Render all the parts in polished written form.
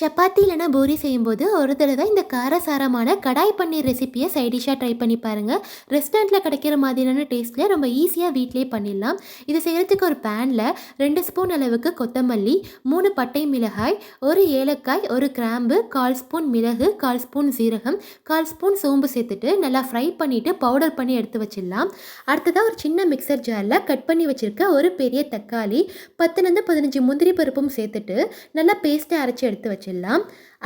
சப்பாத்தி இல்லைனா பூரி செய்யும்போது ஒரு தடவை இந்த காரசாரமான கடாய் பன்னீர் ரெசிப்பியை சைட் டிஷ்ஷாக ட்ரை பண்ணி பாருங்கள். ரெஸ்டாரண்ட்டில் கிடைக்கிற மாதிரியான டேஸ்ட்டில் ரொம்ப ஈஸியாக வீட்டிலே பண்ணிடலாம். இது செய்கிறதுக்கு ஒரு பேனில் 2 ஸ்பூன் அளவுக்கு கொத்தமல்லி, 3 பட்டை மிளகாய், 1 ஏலக்காய், 1 கிராம்பு, 1/4 ஸ்பூன் மிளகு, 1/4 ஸ்பூன் சீரகம், 1/4 ஸ்பூன் சோம்பு சேர்த்துட்டு நல்லா ஃப்ரை பண்ணிவிட்டு பவுடர் பண்ணி எடுத்து வச்சிடலாம். அடுத்ததாக ஒரு சின்ன மிக்சர் ஜாரில் கட் பண்ணி வச்சுருக்க ஒரு பெரிய தக்காளி, 10லேருந்து 15 முந்திரி பருப்பும் சேர்த்துட்டு நல்லா பேஸ்ட்டை அரைச்சி எடுத்து வச்சிடலாம்.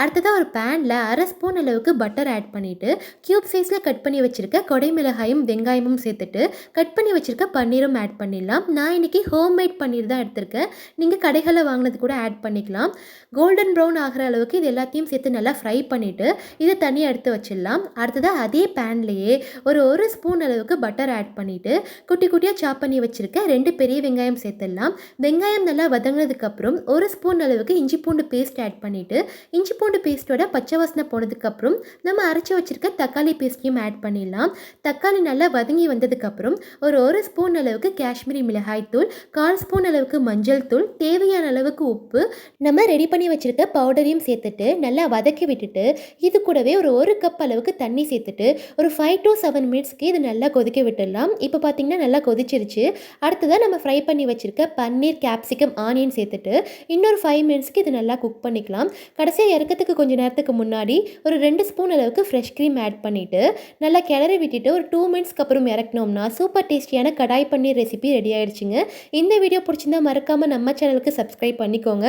அடுத்ததாக ஒரு பேனில் 1/2 ஸ்பூன் அளவுக்கு பட்டர் ஆட் பண்ணிவிட்டு க்யூப் சைஸில் கட் பண்ணி வச்சுருக்க கொடை மிளகாயும் வெங்காயமும் சேர்த்துட்டு கட் பண்ணி வச்சுருக்க பன்னீரும் ஆட் பண்ணிடலாம். நான் இன்றைக்கி ஹோம்மேட் பன்னீர் தான் எடுத்திருக்கேன். நீங்கள் கடைகளில் வாங்கினது கூட ஆட் பண்ணிக்கலாம். கோல்டன் ப்ரௌன் ஆகிற அளவுக்கு இது எல்லாத்தையும் சேர்த்து நல்லா ஃப்ரை பண்ணிவிட்டு இதை தனியாக எடுத்து வச்சிடலாம். அடுத்ததாக அதே பேன்லேயே ஒரு ஸ்பூன் அளவுக்கு பட்டர் ஆட் பண்ணிவிட்டு குட்டி குட்டியாக சாப் பண்ணி வச்சுருக்க 2 பெரிய வெங்காயம் சேர்த்துடலாம். வெங்காயம் நல்லா வதங்கினதுக்கப்புறம் 1 ஸ்பூன் அளவுக்கு இஞ்சி பூண்டு பேஸ்ட் ஆட் பண்ணிவிட்டு இஞ்சி பூண்டு பேஸ்ட்டோட பச்சை வாசனை போனதுக்கப்புறம் நம்ம அரைச்சி வச்சுருக்க தக்காளி பேஸ்ட்டையும் ஆட் பண்ணிடலாம். தக்காளி நல்லா வதங்கி வந்ததுக்கப்புறம் ஒரு ஸ்பூன் அளவுக்கு காஷ்மீரி மிளகாய் தூள், 1/4 ஸ்பூன் அளவுக்கு மஞ்சள் தூள், தேவையான அளவுக்கு உப்பு, நம்ம ரெடி பண்ணி வச்சுருக்க பவுடரையும் சேர்த்துட்டு நல்லா வதக்கி விட்டுட்டு இது கூடவே ஒரு கப் அளவுக்கு தண்ணி சேர்த்துட்டு ஒரு 5 to 7 மினிட்ஸ்க்கு இது நல்லா கொதிக்க விட்டுடலாம். இப்போ பார்த்திங்கன்னா நல்லா கொதிச்சிருச்சு. அடுத்ததாக நம்ம ஃப்ரை பண்ணி வச்சுருக்க பன்னீர், கேப்சிகம், ஆனியன் சேர்த்துட்டு இன்னொரு 5 மினிட்ஸ்க்கு இது நல்லா குக் பண்ணிக்கலாம். கடைசியாக இறக்கிறதுக்கு கொஞ்சம் நேரத்துக்கு முன்னாடி ஒரு 2 ஸ்பூன் அளவுக்கு ஃப்ரெஷ் க்ரீம் ஆட் பண்ணிவிட்டு நல்லா கிளறி விட்டுட்டு ஒரு 2 மினிட்ஸ்க்கு அப்புறம் இறக்கணும்னா சூப்பர் டேஸ்டியான கடாய் பன்னீர் ரெசிபி ரெடி ஆயிடுச்சுங்க. இந்த வீடியோ பிடிச்சிருந்தா மறக்காமல் நம்ம சேனலுக்கு சப்ஸ்கிரைப் பண்ணிக்கோங்க.